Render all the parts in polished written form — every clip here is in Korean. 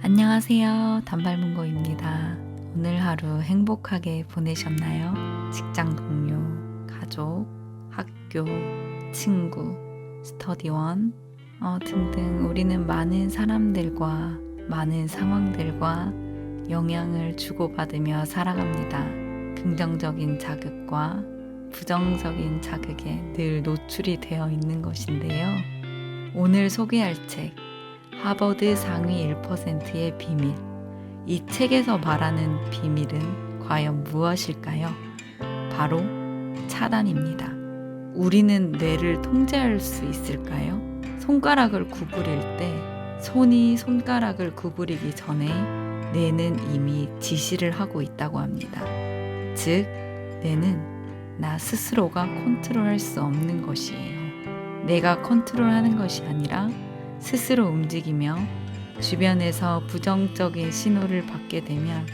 안녕하세요. 단발문고입니다. 오늘 하루 행복하게 보내셨나요? 직장 동료, 가족, 학교, 친구, 스터디원 등등 우리는 많은 사람들과 많은 상황들과 영향을 주고받으며 살아갑니다. 긍정적인 자극과 부정적인 자극에 늘 노출이 되어 있는 것인데요. 오늘 소개할 책 하버드 상위 1%의 비밀. 이 책에서 말하는 비밀은 과연 무엇일까요? 바로 차단입니다. 우리는 뇌를 통제할 수 있을까요? 손가락을 구부릴 때 손이 손가락을 구부리기 전에 뇌는 이미 지시를 하고 있다고 합니다. 즉, 뇌는 나 스스로가 컨트롤할 수 없는 것이에요. 내가 컨트롤하는 것이 아니라 스스로 움직이며 주변에서 부정적인 신호를 받게 되면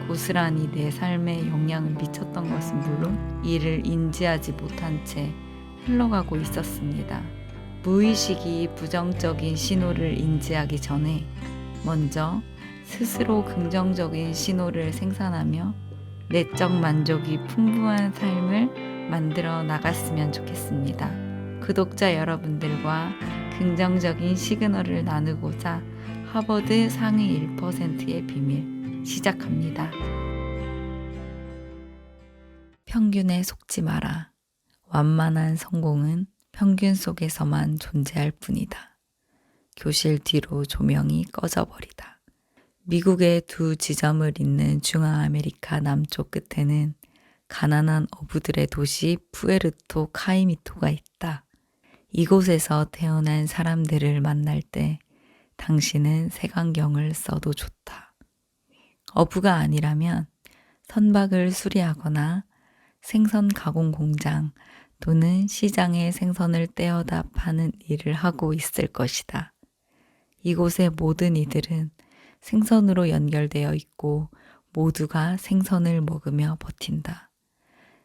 고스란히 내 삶에 영향을 미쳤던 것은 물론 이를 인지하지 못한 채 흘러가고 있었습니다. 무의식이 부정적인 신호를 인지하기 전에 먼저 스스로 긍정적인 신호를 생산하며 내적 만족이 풍부한 삶을 만들어 나갔으면 좋겠습니다. 구독자 여러분들과 긍정적인 시그널을 나누고자 하버드 상위 1%의 비밀 시작합니다. 평균에 속지 마라. 완만한 성공은 평균 속에서만 존재할 뿐이다. 교실 뒤로 조명이 꺼져버리다. 미국의 두 지점을 잇는 중앙아메리카 남쪽 끝에는 가난한 어부들의 도시 푸에르토 카이미토가 있다. 이곳에서 태어난 사람들을 만날 때 당신은 색안경을 써도 좋다. 어부가 아니라면 선박을 수리하거나 생선 가공 공장 또는 시장에 생선을 떼어다 파는 일을 하고 있을 것이다. 이곳의 모든 이들은 생선으로 연결되어 있고 모두가 생선을 먹으며 버틴다.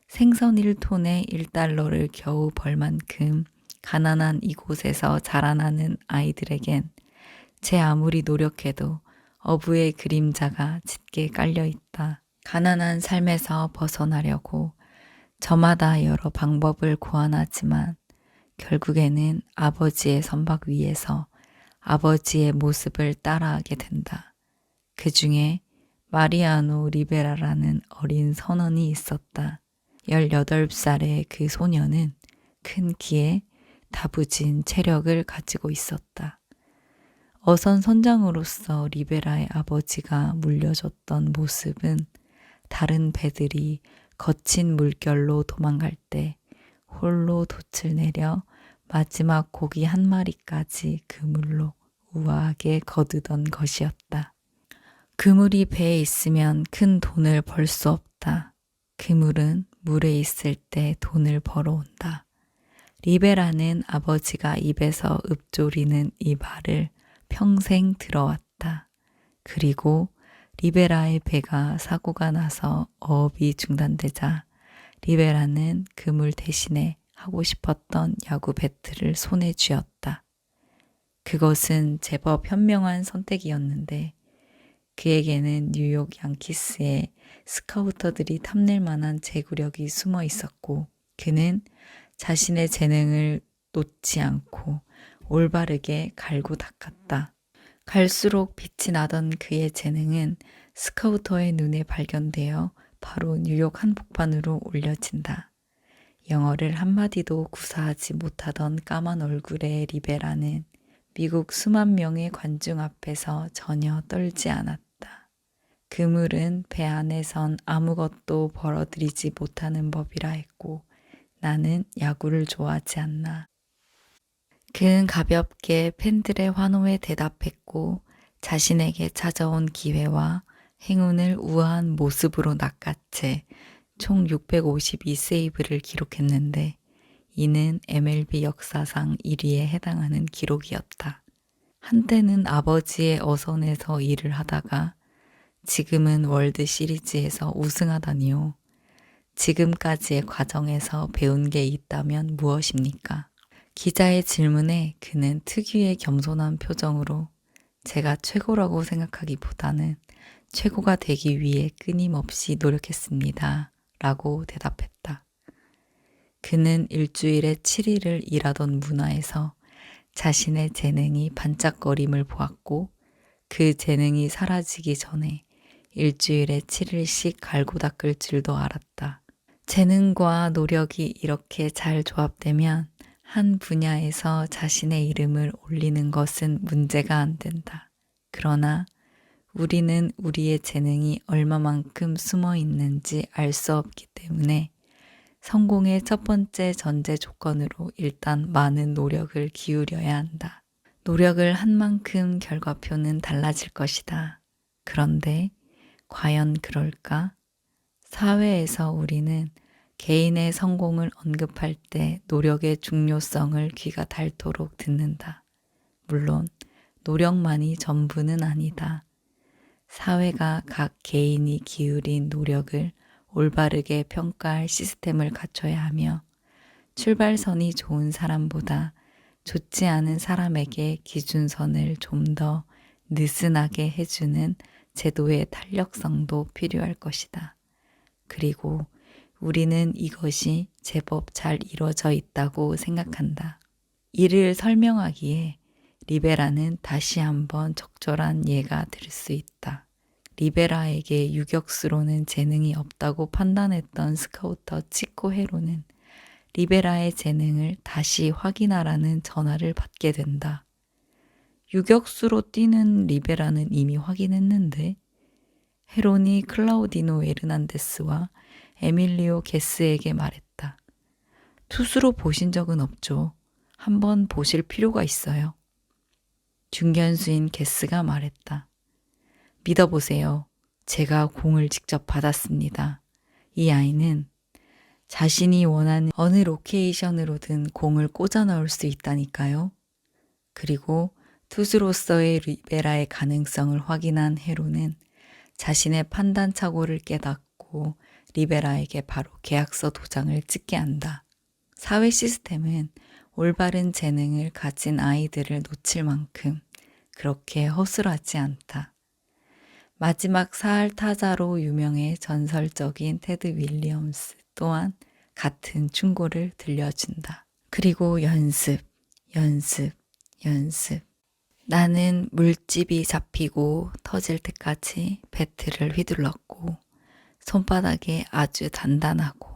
생선 1톤에 1달러를 겨우 벌 만큼 가난한 이곳에서 자라나는 아이들에겐 제 아무리 노력해도 어부의 그림자가 짙게 깔려 있다. 가난한 삶에서 벗어나려고 저마다 여러 방법을 고안하지만 결국에는 아버지의 선박 위에서 아버지의 모습을 따라하게 된다. 그 중에 마리아노 리베라라는 어린 선원이 있었다. 18살의 그 소녀는 큰 키에 다부진 체력을 가지고 있었다. 어선 선장으로서 리베라의 아버지가 물려줬던 모습은 다른 배들이 거친 물결로 도망갈 때 홀로 돛을 내려 마지막 고기 한 마리까지 그물로 우아하게 거두던 것이었다. 그물이 배에 있으면 큰 돈을 벌 수 없다. 그물은 물에 있을 때 돈을 벌어온다. 리베라는 아버지가 입에서 읊조리는 이 말을 평생 들어왔다. 그리고 리베라의 배가 사고가 나서 어업이 중단되자 리베라는 그물 대신에 하고 싶었던 야구 배트를 손에 쥐었다. 그것은 제법 현명한 선택이었는데 그에게는 뉴욕 양키스의 스카우터들이 탐낼 만한 제구력이 숨어 있었고 그는 자신의 재능을 놓지 않고 올바르게 갈고 닦았다. 갈수록 빛이 나던 그의 재능은 스카우터의 눈에 발견되어 바로 뉴욕 한복판으로 올려진다. 영어를 한마디도 구사하지 못하던 까만 얼굴의 리베라는 미국 수만 명의 관중 앞에서 전혀 떨지 않았다. 그물은 배 안에선 아무것도 벌어들이지 못하는 법이라 했고 나는 야구를 좋아하지 않나. 그는 가볍게 팬들의 환호에 대답했고 자신에게 찾아온 기회와 행운을 우아한 모습으로 낚아채 총 652세이브를 기록했는데 이는 MLB 역사상 1위에 해당하는 기록이었다. 한때는 아버지의 어선에서 일을 하다가 지금은 월드 시리즈에서 우승하다니요. 지금까지의 과정에서 배운 게 있다면 무엇입니까? 기자의 질문에 그는 특유의 겸손한 표정으로 제가 최고라고 생각하기보다는 최고가 되기 위해 끊임없이 노력했습니다. 라고 대답했다. 그는 일주일에 7일을 일하던 문화에서 자신의 재능이 반짝거림을 보았고 그 재능이 사라지기 전에 일주일에 7일씩 갈고 닦을 줄도 알았다. 재능과 노력이 이렇게 잘 조합되면 한 분야에서 자신의 이름을 올리는 것은 문제가 안 된다. 그러나 우리는 우리의 재능이 얼마만큼 숨어 있는지 알 수 없기 때문에 성공의 첫 번째 전제 조건으로 일단 많은 노력을 기울여야 한다. 노력을 한 만큼 결과표는 달라질 것이다. 그런데 과연 그럴까? 사회에서 우리는 개인의 성공을 언급할 때 노력의 중요성을 귀가 닳도록 듣는다. 물론 노력만이 전부는 아니다. 사회가 각 개인이 기울인 노력을 올바르게 평가할 시스템을 갖춰야 하며 출발선이 좋은 사람보다 좋지 않은 사람에게 기준선을 좀 더 느슨하게 해주는 제도의 탄력성도 필요할 것이다. 그리고 우리는 이것이 제법 잘 이루어져 있다고 생각한다. 이를 설명하기에 리베라는 다시 한번 적절한 예가 될 수 있다. 리베라에게 유격수로는 재능이 없다고 판단했던 스카우터 치코 헤로는 리베라의 재능을 다시 확인하라는 전화를 받게 된다. 유격수로 뛰는 리베라는 이미 확인했는데 헤론이 클라우디노 에르난데스와 에밀리오 게스에게 말했다. 투수로 보신 적은 없죠. 한번 보실 필요가 있어요. 중견수인 게스가 말했다. 믿어보세요. 제가 공을 직접 받았습니다. 이 아이는 자신이 원하는 어느 로케이션으로든 공을 꽂아 넣을 수 있다니까요. 그리고 투수로서의 리베라의 가능성을 확인한 헤로는 자신의 판단착오를 깨닫고 리베라에게 바로 계약서 도장을 찍게 한다. 사회 시스템은 올바른 재능을 가진 아이들을 놓칠 만큼 그렇게 허술하지 않다. 마지막 사할 타자로 유명해 전설적인 테드 윌리엄스 또한 같은 충고를 들려준다. 그리고 연습. 나는 물집이 잡히고 터질 때까지 배트를 휘둘렀고 손바닥에 아주 단단하고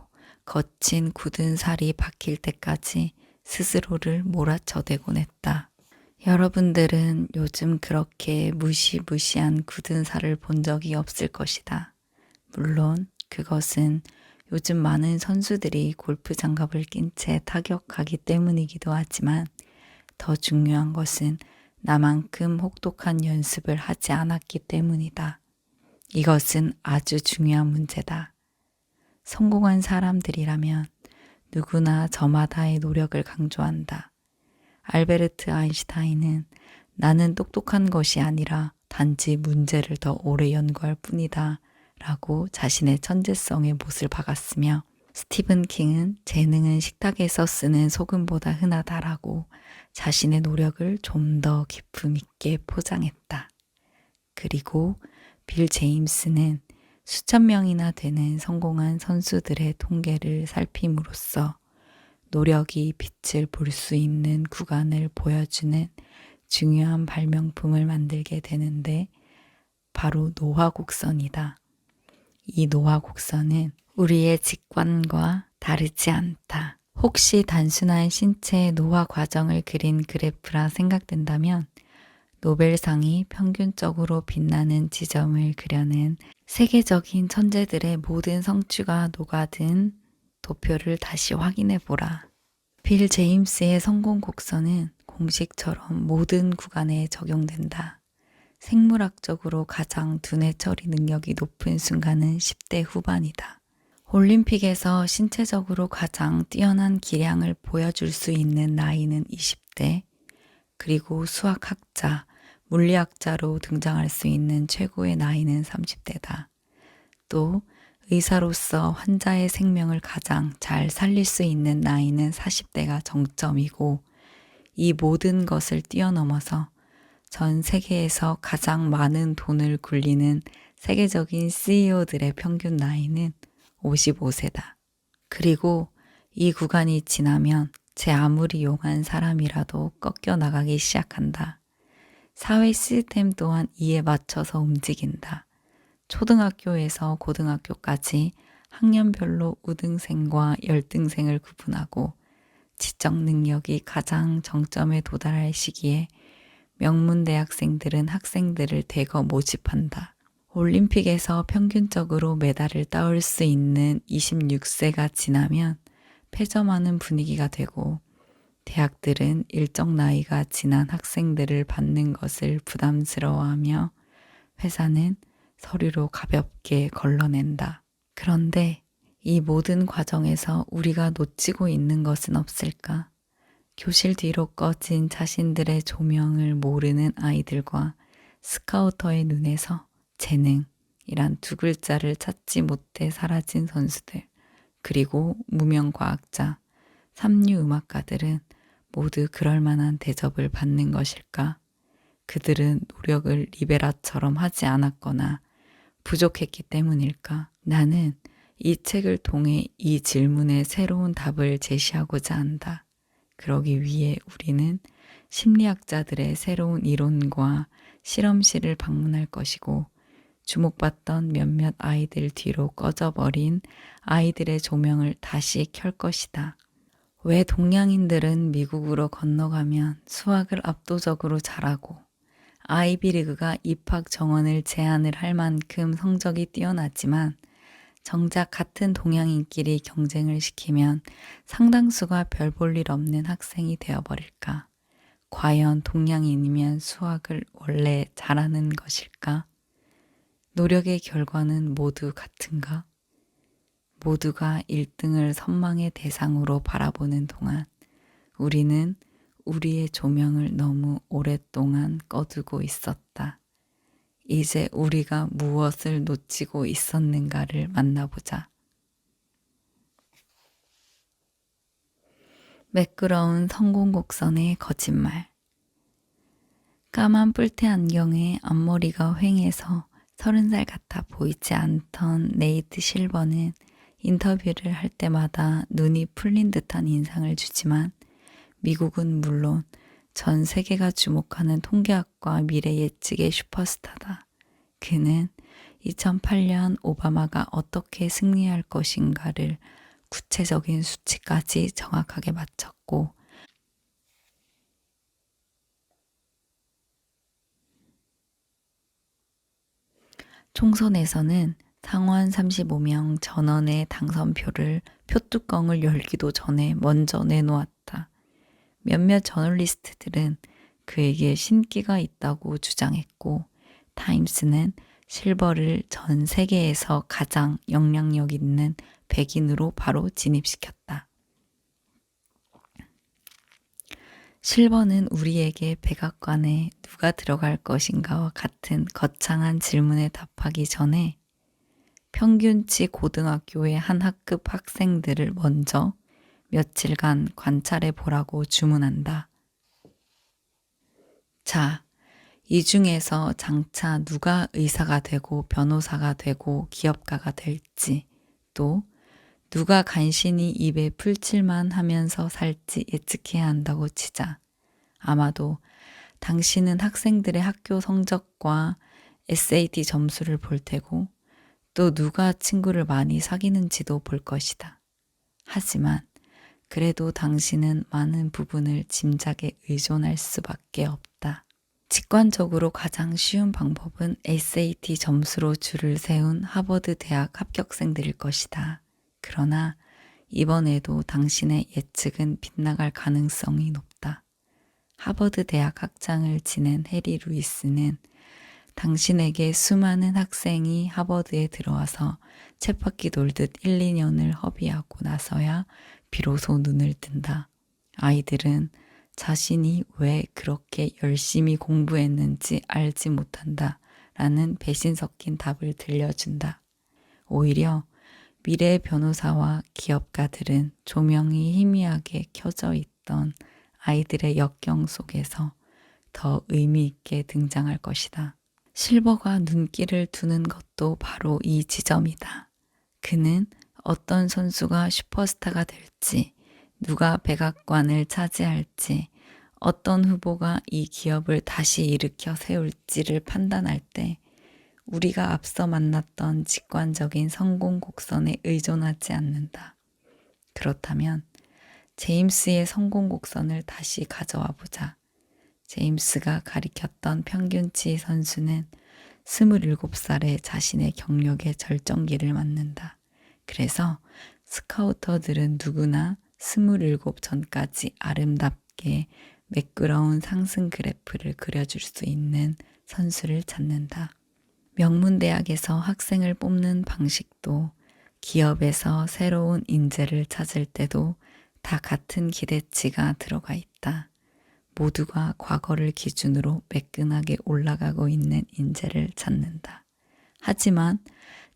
거친 굳은 살이 박힐 때까지 스스로를 몰아쳐대곤 했다. 여러분들은 요즘 그렇게 무시무시한 굳은 살을 본 적이 없을 것이다. 물론 그것은 요즘 많은 선수들이 골프 장갑을 낀 채 타격하기 때문이기도 하지만 더 중요한 것은 나만큼 혹독한 연습을 하지 않았기 때문이다. 이것은 아주 중요한 문제다. 성공한 사람들이라면 누구나 저마다의 노력을 강조한다. 알베르트 아인슈타인은 나는 똑똑한 것이 아니라 단지 문제를 더 오래 연구할 뿐이다 라고 자신의 천재성의 못을 박았으며 스티븐 킹은 재능은 식탁에서 쓰는 소금보다 흔하다라고 자신의 노력을 좀 더 기품 있게 포장했다. 그리고 빌 제임스는 수천 명이나 되는 성공한 선수들의 통계를 살핌으로써 노력이 빛을 볼 수 있는 구간을 보여주는 중요한 발명품을 만들게 되는데 바로 노화곡선이다. 이 노화곡선은 우리의 직관과 다르지 않다. 혹시 단순한 신체의 노화 과정을 그린 그래프라 생각된다면 노벨상이 평균적으로 빛나는 지점을 그려낸 세계적인 천재들의 모든 성취가 녹아든 도표를 다시 확인해 보라. 빌 제임스의 성공 곡선은 공식처럼 모든 구간에 적용된다. 생물학적으로 가장 두뇌 처리 능력이 높은 순간은 10대 후반이다. 올림픽에서 신체적으로 가장 뛰어난 기량을 보여줄 수 있는 나이는 20대, 그리고 수학학자, 물리학자로 등장할 수 있는 최고의 나이는 30대다. 또 의사로서 환자의 생명을 가장 잘 살릴 수 있는 나이는 40대가 정점이고 이 모든 것을 뛰어넘어서 전 세계에서 가장 많은 돈을 굴리는 세계적인 CEO들의 평균 나이는 55세다. 그리고 이 구간이 지나면 제 아무리 용한 사람이라도 꺾여 나가기 시작한다. 사회 시스템 또한 이에 맞춰서 움직인다. 초등학교에서 고등학교까지 학년별로 우등생과 열등생을 구분하고 지적 능력이 가장 정점에 도달할 시기에 명문 대학생들은 학생들을 대거 모집한다. 올림픽에서 평균적으로 메달을 따올 수 있는 26세가 지나면 패점하는 분위기가 되고 대학들은 일정 나이가 지난 학생들을 받는 것을 부담스러워하며 회사는 서류로 가볍게 걸러낸다. 그런데 이 모든 과정에서 우리가 놓치고 있는 것은 없을까? 교실 뒤로 꺼진 자신들의 조명을 모르는 아이들과 스카우터의 눈에서 재능이란 두 글자를 찾지 못해 사라진 선수들, 그리고 무명 과학자, 삼류 음악가들은 모두 그럴 만한 대접을 받는 것일까? 그들은 노력을 리베라처럼 하지 않았거나 부족했기 때문일까? 나는 이 책을 통해 이 질문에 새로운 답을 제시하고자 한다. 그러기 위해 우리는 심리학자들의 새로운 이론과 실험실을 방문할 것이고 주목받던 몇몇 아이들 뒤로 꺼져버린 아이들의 조명을 다시 켤 것이다. 왜 동양인들은 미국으로 건너가면 수학을 압도적으로 잘하고 아이비리그가 입학 정원을 제한을 할 만큼 성적이 뛰어나지만 정작 같은 동양인끼리 경쟁을 시키면 상당수가 별 볼 일 없는 학생이 되어버릴까? 과연 동양인이면 수학을 원래 잘하는 것일까? 노력의 결과는 모두 같은가? 모두가 1등을 선망의 대상으로 바라보는 동안 우리는 우리의 조명을 너무 오랫동안 꺼두고 있었다. 이제 우리가 무엇을 놓치고 있었는가를 만나보자. 매끄러운 성공 곡선의 거짓말. 까만 뿔테 안경에 앞머리가 휑해서 30살 같아 보이지 않던 네이트 실버는 인터뷰를 할 때마다 눈이 풀린 듯한 인상을 주지만 미국은 물론 전 세계가 주목하는 통계학과 미래 예측의 슈퍼스타다. 그는 2008년 오바마가 어떻게 승리할 것인가를 구체적인 수치까지 정확하게 맞췄고 총선에서는 상원 35명 전원의 당선표를 표뚜껑을 열기도 전에 먼저 내놓았다. 몇몇 저널리스트들은 그에게 신기가 있다고 주장했고 타임스는 실버를 전 세계에서 가장 영향력 있는 백인으로 바로 진입시켰다. 실버는 우리에게 백악관에 누가 들어갈 것인가와 같은 거창한 질문에 답하기 전에 평균치 고등학교의 한 학급 학생들을 먼저 며칠간 관찰해 보라고 주문한다. 자, 이 중에서 장차 누가 의사가 되고 변호사가 되고 기업가가 될지, 또 누가 간신히 입에 풀칠만 하면서 살지 예측해야 한다고 치자. 아마도 당신은 학생들의 학교 성적과 SAT 점수를 볼 테고 또 누가 친구를 많이 사귀는지도 볼 것이다. 하지만 그래도 당신은 많은 부분을 짐작에 의존할 수밖에 없다. 직관적으로 가장 쉬운 방법은 SAT 점수로 줄을 세운 하버드 대학 합격생들일 것이다. 그러나 이번에도 당신의 예측은 빗나갈 가능성이 높다. 하버드 대학 학장을 지낸 해리 루이스는 당신에게 수많은 학생이 하버드에 들어와서 쳇바퀴 돌듯 1, 2년을 허비하고 나서야 비로소 눈을 뜬다. 아이들은 자신이 왜 그렇게 열심히 공부했는지 알지 못한다 라는 배신 섞인 답을 들려준다. 오히려 미래의 변호사와 기업가들은 조명이 희미하게 켜져 있던 아이들의 역경 속에서 더 의미 있게 등장할 것이다. 실버가 눈길을 두는 것도 바로 이 지점이다. 그는 어떤 선수가 슈퍼스타가 될지, 누가 백악관을 차지할지, 어떤 후보가 이 기업을 다시 일으켜 세울지를 판단할 때 우리가 앞서 만났던 직관적인 성공 곡선에 의존하지 않는다. 그렇다면 제임스의 성공 곡선을 다시 가져와 보자. 제임스가 가리켰던 평균치 선수는 27살에 자신의 경력의 절정기를 맞는다. 그래서 스카우터들은 누구나 27 전까지 아름답게 매끄러운 상승 그래프를 그려줄 수 있는 선수를 찾는다. 명문대학에서 학생을 뽑는 방식도 기업에서 새로운 인재를 찾을 때도 다 같은 기대치가 들어가 있다. 모두가 과거를 기준으로 매끈하게 올라가고 있는 인재를 찾는다. 하지만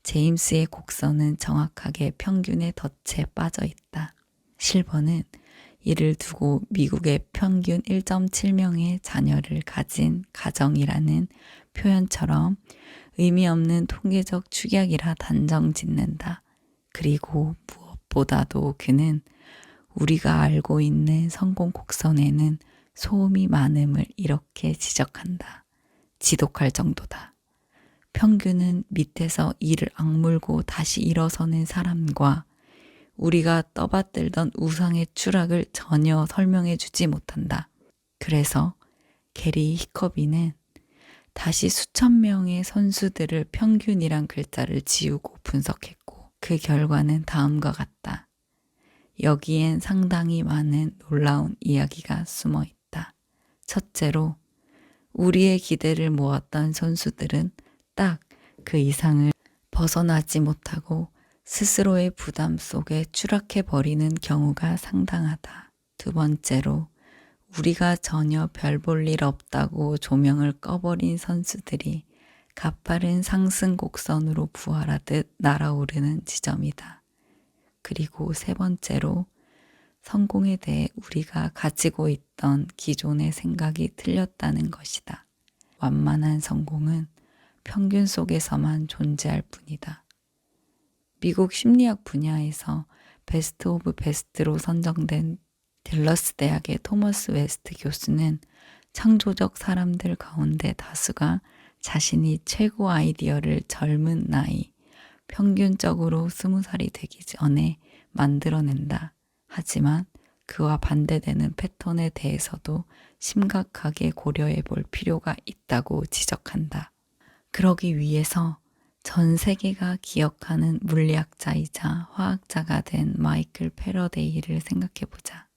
제임스의 곡선은 정확하게 평균의 덫에 빠져 있다. 실버는 이를 두고 미국의 평균 1.7명의 자녀를 가진 가정이라는 표현처럼 의미 없는 통계적 축약이라 단정 짓는다. 그리고 무엇보다도 그는 우리가 알고 있는 성공 곡선에는 소음이 많음을 이렇게 지적한다. 지독할 정도다. 평균은 밑에서 이를 악물고 다시 일어서는 사람과 우리가 떠받들던 우상의 추락을 전혀 설명해 주지 못한다. 그래서 게리 히커비는 다시 수천 명의 선수들을 평균이란 글자를 지우고 분석했고 그 결과는 다음과 같다. 여기엔 상당히 많은 놀라운 이야기가 숨어 있다. 첫째로 우리의 기대를 모았던 선수들은 딱 그 이상을 벗어나지 못하고 스스로의 부담 속에 추락해버리는 경우가 상당하다. 두 번째로 우리가 전혀 별 볼 일 없다고 조명을 꺼버린 선수들이 가파른 상승 곡선으로 부활하듯 날아오르는 지점이다. 그리고 세 번째로 성공에 대해 우리가 가지고 있던 기존의 생각이 틀렸다는 것이다. 완만한 성공은 평균 속에서만 존재할 뿐이다. 미국 심리학 분야에서 베스트 오브 베스트로 선정된 댈러스 대학의 토머스 웨스트 교수는 창조적 사람들 가운데 다수가 자신이 최고 아이디어를 젊은 나이, 평균적으로 20살이 되기 전에 만들어낸다. 하지만 그와 반대되는 패턴에 대해서도 심각하게 고려해 볼 필요가 있다고 지적한다. 그러기 위해서 전 세계가 기억하는 물리학자이자 화학자가 된 마이클 패러데이를 생각해보자.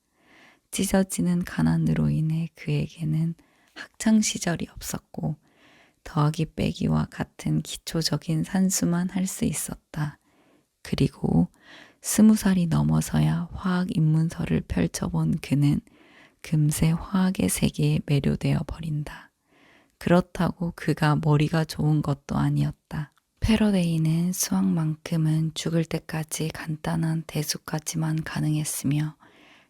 찢어지는 가난으로 인해 그에게는 학창시절이 없었고 더하기 빼기와 같은 기초적인 산수만 할 수 있었다. 그리고 20살이 넘어서야 화학 입문서를 펼쳐본 그는 금세 화학의 세계에 매료되어 버린다. 그렇다고 그가 머리가 좋은 것도 아니었다. 패러데이는 수학만큼은 죽을 때까지 간단한 대수까지만 가능했으며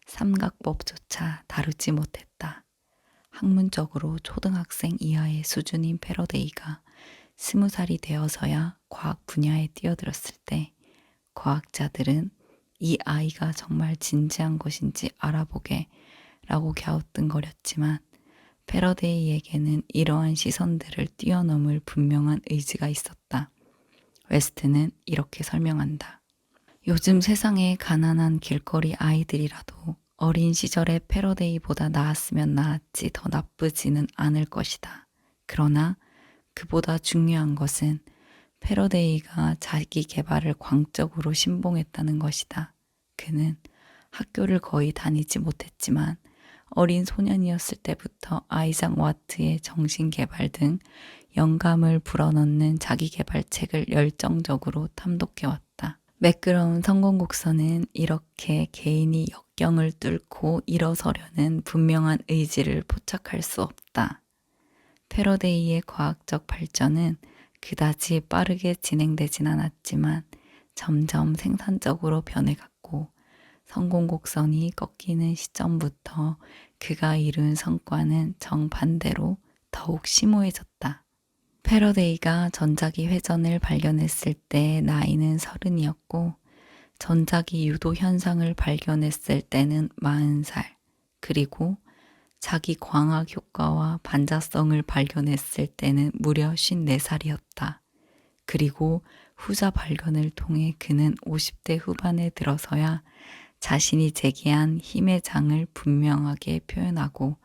삼각법조차 다루지 못했다. 학문적으로 초등학생 이하의 수준인 패러데이가 20살이 되어서야 과학 분야에 뛰어들었을 때 과학자들은 이 아이가 정말 진지한 것인지 알아보게 라고 갸우뚱거렸지만 패러데이에게는 이러한 시선들을 뛰어넘을 분명한 의지가 있었다. 웨스트는 이렇게 설명한다. 요즘 세상에 가난한 길거리 아이들이라도 어린 시절의 패러데이보다 나았으면 나았지 더 나쁘지는 않을 것이다. 그러나 그보다 중요한 것은 패러데이가 자기 개발을 광적으로 신봉했다는 것이다. 그는 학교를 거의 다니지 못했지만 어린 소년이었을 때부터 아이작 와트의 정신개발 등 영감을 불어넣는 자기개발책을 열정적으로 탐독해왔다. 매끄러운 성공 곡선은 이렇게 개인이 역경을 뚫고 일어서려는 분명한 의지를 포착할 수 없다. 패러데이의 과학적 발전은 그다지 빠르게 진행되진 않았지만 점점 생산적으로 변해갔고 성공 곡선이 꺾이는 시점부터 그가 이룬 성과는 정반대로 더욱 심오해졌다. 패러데이가 전자기 회전을 발견했을 때 나이는 30이었고 전자기 유도 현상을 발견했을 때는 40살, 그리고 자기 광학 효과와 반자성을 발견했을 때는 무려 54살이었다. 그리고 후자 발견을 통해 그는 50대 후반에 들어서야 자신이 제기한 힘의 장을 분명하게 표현하고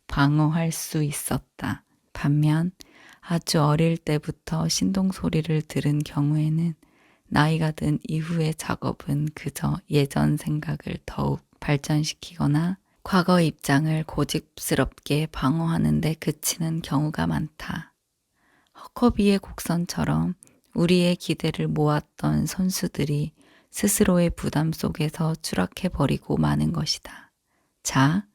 방어할 수 있었다. 반면 아주 어릴 때부터 신동 소리를 들은 경우에는 나이가 든 이후의 작업은 그저 예전 생각을 더욱 발전시키거나 과거 입장을 고집스럽게 방어하는 데 그치는 경우가 많다. 허커비의 곡선처럼 우리의 기대를 모았던 선수들이 스스로의 부담 속에서 추락해버리고 마는 것이다. 자,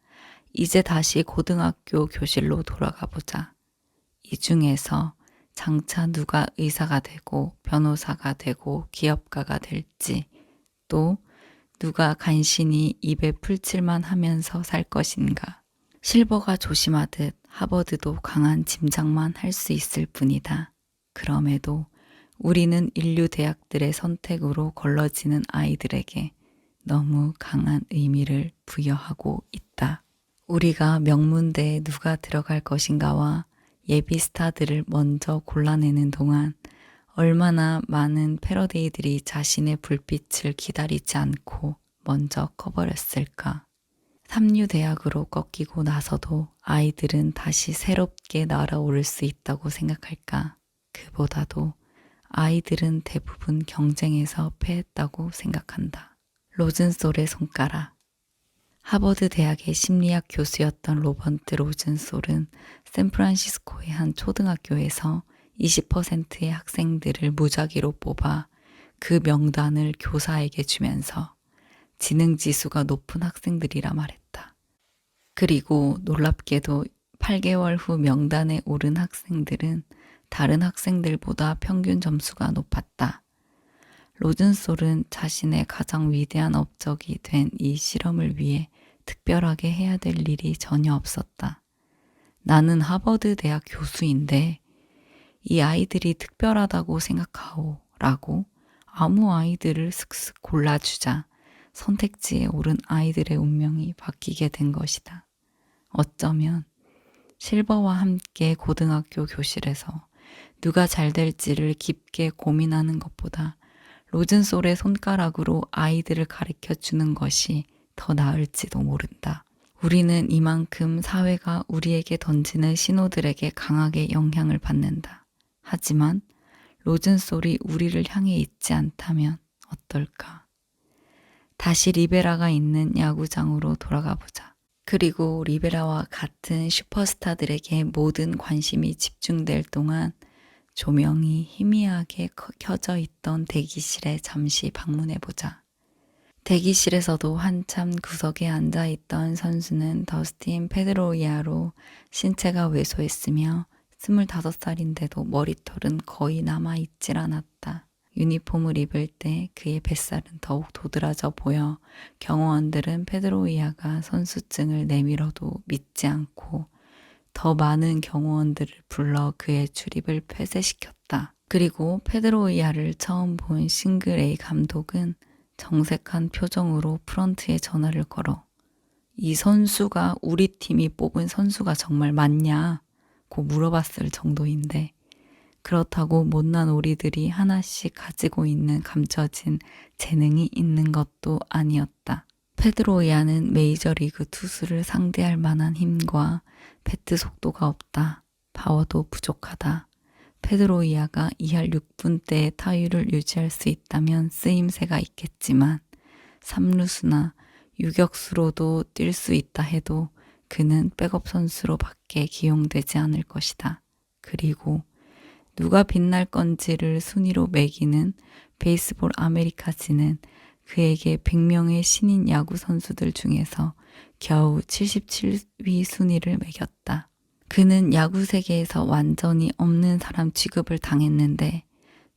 이제 다시 고등학교 교실로 돌아가 보자. 이 중에서 장차 누가 의사가 되고 변호사가 되고 기업가가 될지, 또 누가 간신히 입에 풀칠만 하면서 살 것인가. 실버가 조심하듯 하버드도 강한 짐작만 할 수 있을 뿐이다. 그럼에도 우리는 인류 대학들의 선택으로 걸러지는 아이들에게 너무 강한 의미를 부여하고 있다. 우리가 명문대에 누가 들어갈 것인가와 예비 스타들을 먼저 골라내는 동안 얼마나 많은 패러데이들이 자신의 불빛을 기다리지 않고 먼저 커버렸을까. 삼류대학으로 꺾이고 나서도 아이들은 다시 새롭게 날아오를 수 있다고 생각할까. 그보다도 아이들은 대부분 경쟁에서 패했다고 생각한다. 로즌솔의 손가락. 하버드 대학의 심리학 교수였던 로버트 로즌솔은 샌프란시스코의 한 초등학교에서 20%의 학생들을 무작위로 뽑아 그 명단을 교사에게 주면서 지능지수가 높은 학생들이라 말했다. 그리고 놀랍게도 8개월 후 명단에 오른 학생들은 다른 학생들보다 평균 점수가 높았다. 로즌솔은 자신의 가장 위대한 업적이 된 이 실험을 위해 특별하게 해야 될 일이 전혀 없었다. 나는 하버드 대학 교수인데 이 아이들이 특별하다고 생각하오 라고 아무 아이들을 슥슥 골라주자 선택지에 오른 아이들의 운명이 바뀌게 된 것이다. 어쩌면 실버와 함께 고등학교 교실에서 누가 잘 될지를 깊게 고민하는 것보다 로즌솔의 손가락으로 아이들을 가르쳐 주는 것이 더 나을지도 모른다. 우리는 이만큼 사회가 우리에게 던지는 신호들에게 강하게 영향을 받는다. 하지만 로즌솔이 우리를 향해 있지 않다면 어떨까? 다시 리베라가 있는 야구장으로 돌아가 보자. 그리고 리베라와 같은 슈퍼스타들에게 모든 관심이 집중될 동안 조명이 희미하게 켜져 있던 대기실에 잠시 방문해 보자. 대기실에서도 한참 구석에 앉아있던 선수는 더스틴 페드로이아로 신체가 왜소했으며 25살인데도 머리털은 거의 남아있질 않았다. 유니폼을 입을 때 그의 뱃살은 더욱 도드라져 보여 경호원들은 페드로이아가 선수증을 내밀어도 믿지 않고 더 많은 경호원들을 불러 그의 출입을 폐쇄시켰다. 그리고 페드로이아를 처음 본 싱글 A 감독은 정색한 표정으로 프런트에 전화를 걸어 이 선수가 우리 팀이 뽑은 선수가 정말 맞냐고 물어봤을 정도인데 그렇다고 못난 오리들이 하나씩 가지고 있는 감춰진 재능이 있는 것도 아니었다. 페드로이아는 메이저리그 투수를 상대할 만한 힘과 배트 속도가 없다. 파워도 부족하다. 페드로이아가 2할 6분대의 타율을 유지할 수 있다면 쓰임새가 있겠지만 3루수나 유격수로도 뛸 수 있다 해도 그는 백업 선수로 밖에 기용되지 않을 것이다. 그리고 누가 빛날 건지를 순위로 매기는 베이스볼 아메리카지는 그에게 100명의 신인 야구 선수들 중에서 겨우 77위 순위를 매겼다. 그는 야구 세계에서 완전히 없는 사람 취급을 당했는데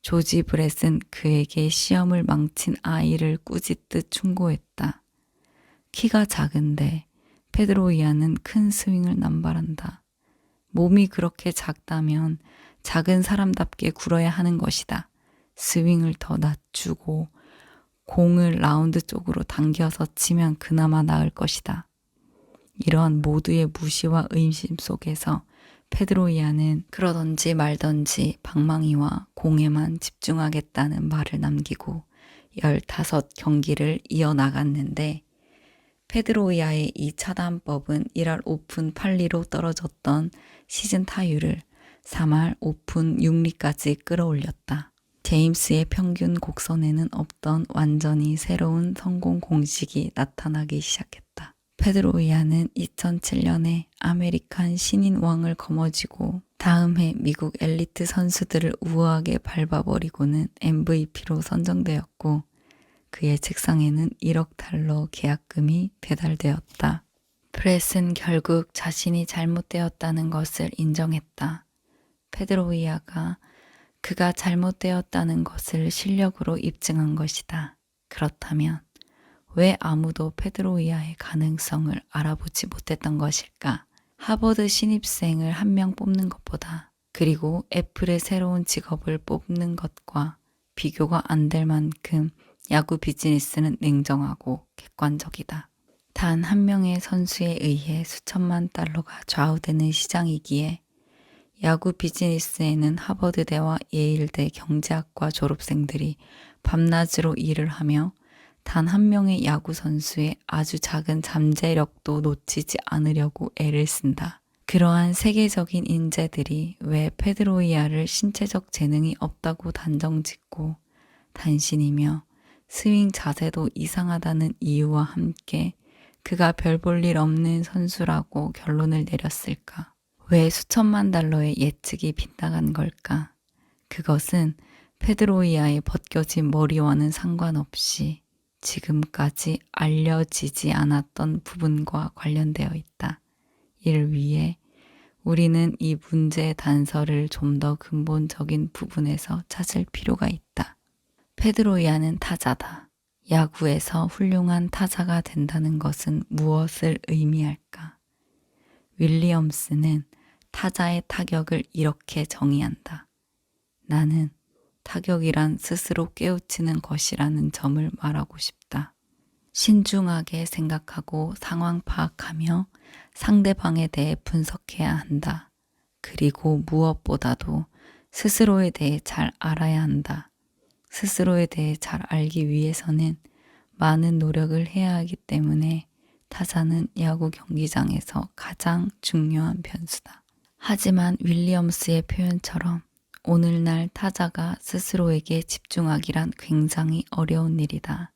조지 브렛은 그에게 시험을 망친 아이를 꾸짖듯 충고했다. 키가 작은데 페드로이아는 큰 스윙을 남발한다. 몸이 그렇게 작다면 작은 사람답게 굴어야 하는 것이다. 스윙을 더 낮추고 공을 라운드 쪽으로 당겨서 치면 그나마 나을 것이다. 이런 모두의 무시와 의심 속에서 페드로이아는 그러던지 말던지 방망이와 공에만 집중하겠다는 말을 남기고 15경기를 이어나갔는데 페드로이아의 이 차단법은 1할 오픈 8리로 떨어졌던 시즌 타율을 3할 오픈 6리까지 끌어올렸다. 제임스의 평균 곡선에는 없던 완전히 새로운 성공 공식이 나타나기 시작했다. 페드로이아는 2007년에 아메리칸 신인 왕을 거머쥐고 다음 해 미국 엘리트 선수들을 우아하게 밟아버리고는 MVP로 선정되었고 그의 책상에는 1억 달러 계약금이 배달되었다. 프렛은 결국 자신이 잘못되었다는 것을 인정했다. 페드로이아가 그가 잘못되었다는 것을 실력으로 입증한 것이다. 그렇다면 왜 아무도 페드로이아의 가능성을 알아보지 못했던 것일까? 하버드 신입생을 한 명 뽑는 것보다 그리고 애플의 새로운 직업을 뽑는 것과 비교가 안 될 만큼 야구 비즈니스는 냉정하고 객관적이다. 단 한 명의 선수에 의해 수천만 달러가 좌우되는 시장이기에 야구 비즈니스에는 하버드대와 예일대 경제학과 졸업생들이 밤낮으로 일을 하며 단 한 명의 야구 선수의 아주 작은 잠재력도 놓치지 않으려고 애를 쓴다. 그러한 세계적인 인재들이 왜 페드로이아를 신체적 재능이 없다고 단정짓고 단신이며 스윙 자세도 이상하다는 이유와 함께 그가 별 볼 일 없는 선수라고 결론을 내렸을까? 왜 수천만 달러의 예측이 빗나간 걸까? 그것은 페드로이아의 벗겨진 머리와는 상관없이 지금까지 알려지지 않았던 부분과 관련되어 있다. 이를 위해 우리는 이 문제의 단서를 좀 더 근본적인 부분에서 찾을 필요가 있다. 페드로이아는 타자다. 야구에서 훌륭한 타자가 된다는 것은 무엇을 의미할까? 윌리엄스는 타자의 타격을 이렇게 정의한다. 나는 타격이란 스스로 깨우치는 것이라는 점을 말하고 싶다. 신중하게 생각하고 상황 파악하며 상대방에 대해 분석해야 한다. 그리고 무엇보다도 스스로에 대해 잘 알아야 한다. 스스로에 대해 잘 알기 위해서는 많은 노력을 해야 하기 때문에 타자는 야구 경기장에서 가장 중요한 변수다. 하지만 윌리엄스의 표현처럼 오늘날 타자가 스스로에게 집중하기란 굉장히 어려운 일이다.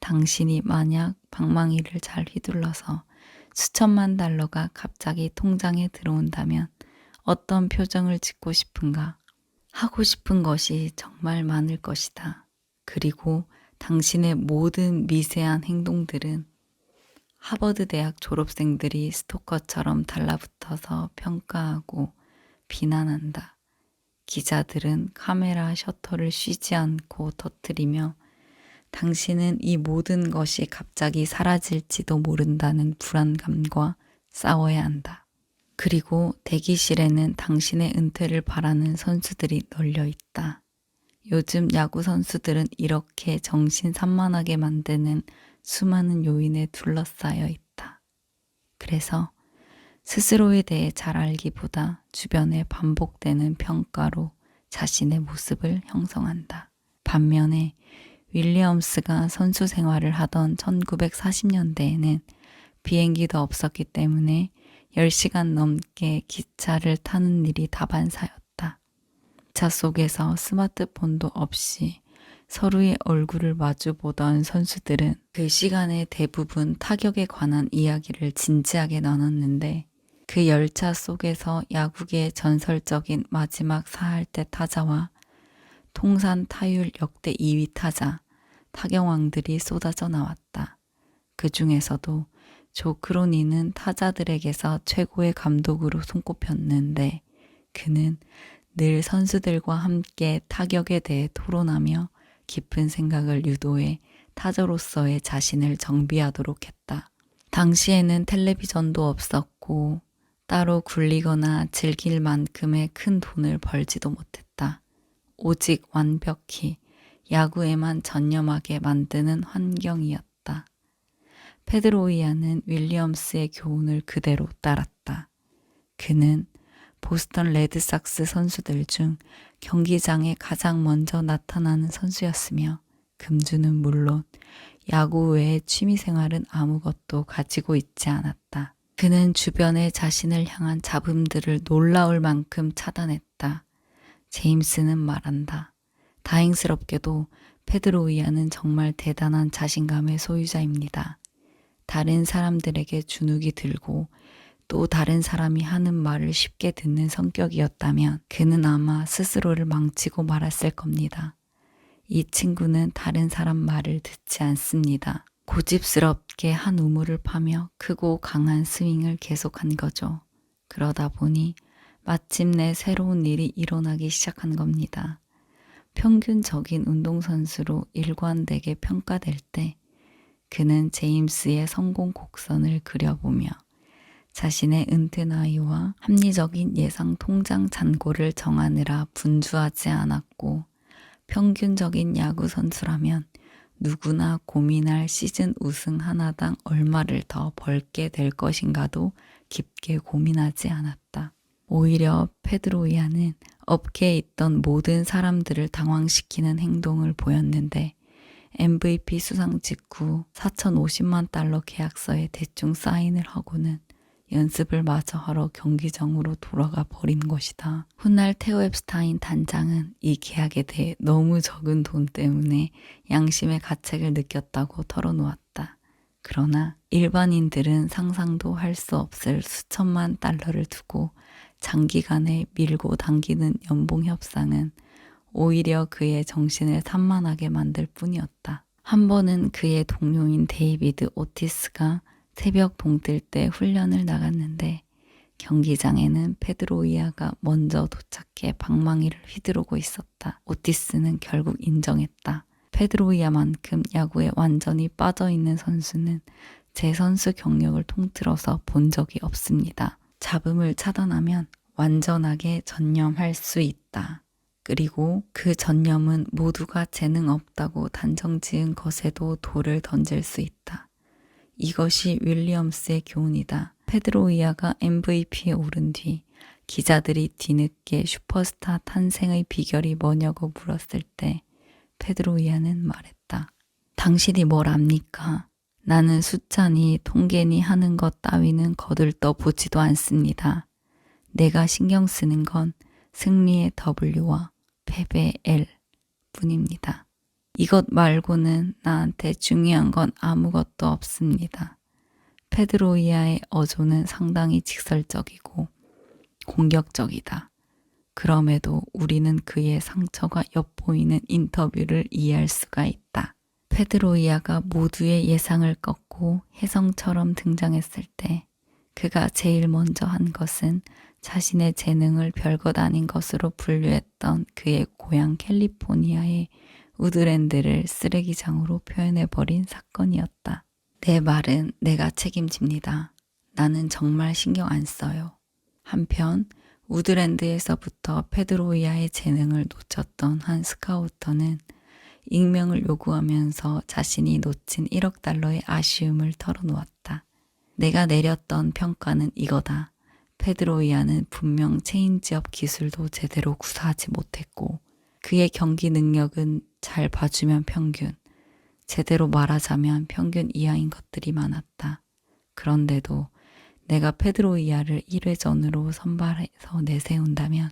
당신이 만약 방망이를 잘 휘둘러서 수천만 달러가 갑자기 통장에 들어온다면 어떤 표정을 짓고 싶은가? 하고 싶은 것이 정말 많을 것이다. 그리고 당신의 모든 미세한 행동들은 하버드 대학 졸업생들이 스토커처럼 달라붙어서 평가하고 비난한다. 기자들은 카메라 셔터를 쉬지 않고 터뜨리며 당신은 이 모든 것이 갑자기 사라질지도 모른다는 불안감과 싸워야 한다. 그리고 대기실에는 당신의 은퇴를 바라는 선수들이 널려 있다. 요즘 야구 선수들은 이렇게 정신산만하게 만드는 수많은 요인에 둘러싸여 있다. 그래서 스스로에 대해 잘 알기보다 주변에 반복되는 평가로 자신의 모습을 형성한다. 반면에 윌리엄스가 선수 생활을 하던 1940년대에는 비행기도 없었기 때문에 10시간 넘게 기차를 타는 일이 다반사였다. 기차 속에서 스마트폰도 없이 서로의 얼굴을 마주 보던 선수들은 그 시간의 대부분 타격에 관한 이야기를 진지하게 나눴는데 그 열차 속에서 야구계의 전설적인 마지막 4할대 타자와 통산 타율 역대 2위 타자, 타경왕들이 쏟아져 나왔다. 그 중에서도 조 크로니는 타자들에게서 최고의 감독으로 손꼽혔는데 그는 늘 선수들과 함께 타격에 대해 토론하며 깊은 생각을 유도해 타자로서의 자신을 정비하도록 했다. 당시에는 텔레비전도 없었고 따로 굴리거나 즐길 만큼의 큰 돈을 벌지도 못했다. 오직 완벽히 야구에만 전념하게 만드는 환경이었다. 페드로이아는 윌리엄스의 교훈을 그대로 따랐다. 그는 보스턴 레드삭스 선수들 중 경기장에 가장 먼저 나타나는 선수였으며 금주는 물론 야구 외의 취미생활은 아무것도 가지고 있지 않았다. 그는 주변의 자신을 향한 잡음들을 놀라울 만큼 차단했다. 제임스는 말한다. 다행스럽게도 페드로이아는 정말 대단한 자신감의 소유자입니다. 다른 사람들에게 주눅이 들고 또 다른 사람이 하는 말을 쉽게 듣는 성격이었다면 그는 아마 스스로를 망치고 말았을 겁니다. 이 친구는 다른 사람 말을 듣지 않습니다. 고집스럽게 한 우물을 파며 크고 강한 스윙을 계속한 거죠. 그러다 보니 마침내 새로운 일이 일어나기 시작한 겁니다. 평균적인 운동선수로 일관되게 평가될 때 그는 제임스의 성공 곡선을 그려보며 자신의 은퇴 나이와 합리적인 예상 통장 잔고를 정하느라 분주하지 않았고 평균적인 야구 선수라면 누구나 고민할 시즌 우승 하나당 얼마를 더 벌게 될 것인가도 깊게 고민하지 않았다. 오히려 페드로이아는 업계에 있던 모든 사람들을 당황시키는 행동을 보였는데 MVP 수상 직후 4,050만 달러 계약서에 대충 사인을 하고는 연습을 마저 하러 경기장으로 돌아가 버린 것이다. 훗날 테오 앱스타인 단장은 이 계약에 대해 너무 적은 돈 때문에 양심의 가책을 느꼈다고 털어놓았다. 그러나 일반인들은 상상도 할 수 없을 수천만 달러를 두고 장기간에 밀고 당기는 연봉 협상은 오히려 그의 정신을 산만하게 만들 뿐이었다. 한 번은 그의 동료인 데이비드 오티스가 새벽 동뜰 때 훈련을 나갔는데 경기장에는 페드로이아가 먼저 도착해 방망이를 휘두르고 있었다. 오티스는 결국 인정했다. 페드로이아만큼 야구에 완전히 빠져있는 선수는 제 선수 경력을 통틀어서 본 적이 없습니다. 잡음을 차단하면 완전하게 전념할 수 있다. 그리고 그 전념은 모두가 재능 없다고 단정 지은 것에도 돌을 던질 수 있다. 이것이 윌리엄스의 교훈이다. 페드로이아가 MVP에 오른 뒤 기자들이 뒤늦게 슈퍼스타 탄생의 비결이 뭐냐고 물었을 때 페드로이아는 말했다. 당신이 뭘 압니까? 나는 숫자니 통계니 하는 것 따위는 거들떠 보지도 않습니다. 내가 신경 쓰는 건 승리의 W와 패배의 L 뿐입니다. 이것 말고는 나한테 중요한 건 아무것도 없습니다. 페드로이아의 어조는 상당히 직설적이고 공격적이다. 그럼에도 우리는 그의 상처가 엿보이는 인터뷰를 이해할 수가 있다. 페드로이아가 모두의 예상을 꺾고 혜성처럼 등장했을 때 그가 제일 먼저 한 것은 자신의 재능을 별것 아닌 것으로 분류했던 그의 고향 캘리포니아의 우드랜드를 쓰레기장으로 표현해버린 사건이었다. 내 말은 내가 책임집니다. 나는 정말 신경 안 써요. 한편 우드랜드에서부터 페드로이아의 재능을 놓쳤던 한 스카우터는 익명을 요구하면서 자신이 놓친 1억 달러의 아쉬움을 털어놓았다. 내가 내렸던 평가는 이거다. 페드로이아는 분명 체인지업 기술도 제대로 구사하지 못했고 그의 경기 능력은 잘 봐주면 평균, 제대로 말하자면 평균 이하인 것들이 많았다. 그런데도 내가 페드로이아를 1회전으로 선발해서 내세운다면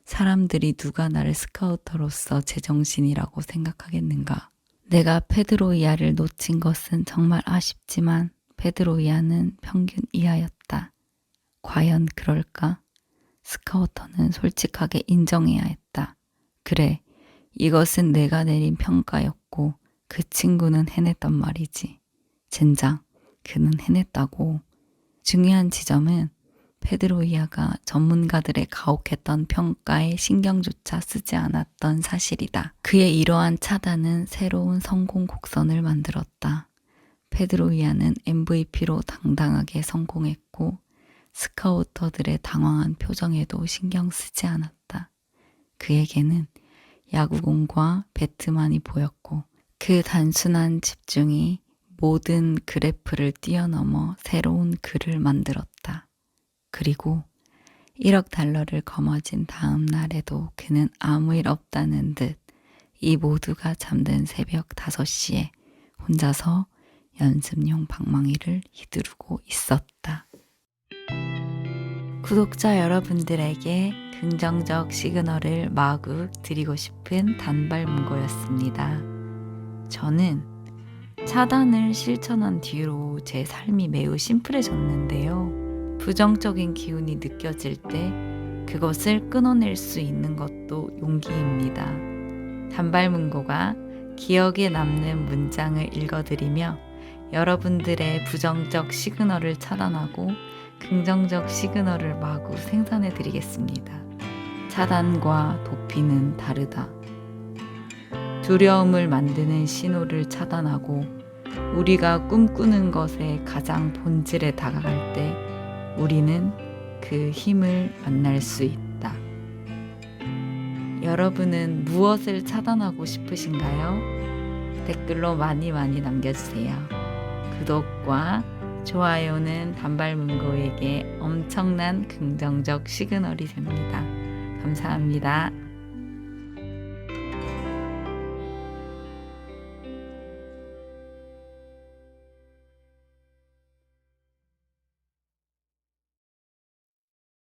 사람들이 누가 나를 스카우터로서 제정신이라고 생각하겠는가. 내가 페드로이아를 놓친 것은 정말 아쉽지만 페드로이아는 평균 이하였다. 과연 그럴까? 스카우터는 솔직하게 인정해야 했다. 그래, 이것은 내가 내린 평가였고 그 친구는 해냈단 말이지. 젠장, 그는 해냈다고. 중요한 지점은 페드로이아가 전문가들의 가혹했던 평가에 신경조차 쓰지 않았던 사실이다. 그의 이러한 차단은 새로운 성공 곡선을 만들었다. 페드로이아는 MVP로 당당하게 성공했고 스카우터들의 당황한 표정에도 신경 쓰지 않았다. 그에게는 야구공과 배트만이 보였고 그 단순한 집중이 모든 그래프를 뛰어넘어 새로운 글을 만들었다. 그리고 1억 달러를 거머쥔 다음 날에도 그는 아무 일 없다는 듯 이 모두가 잠든 새벽 5시에 혼자서 연습용 방망이를 휘두르고 있었다. 구독자 여러분들에게 긍정적 시그널을 마구 드리고 싶은 단발문고였습니다. 저는 차단을 실천한 뒤로 제 삶이 매우 심플해졌는데요. 부정적인 기운이 느껴질 때 그것을 끊어낼 수 있는 것도 용기입니다. 단발문고가 기억에 남는 문장을 읽어드리며 여러분들의 부정적 시그널을 차단하고 긍정적 시그널을 마구 생산해 드리겠습니다. 차단과 도피는 다르다. 두려움을 만드는 신호를 차단하고 우리가 꿈꾸는 것의 가장 본질에 다가갈 때 우리는 그 힘을 만날 수 있다. 여러분은 무엇을 차단하고 싶으신가요? 댓글로 많이 남겨주세요. 구독과 좋아요는 단발문고에게 엄청난 긍정적 시그널이 됩니다. 감사합니다.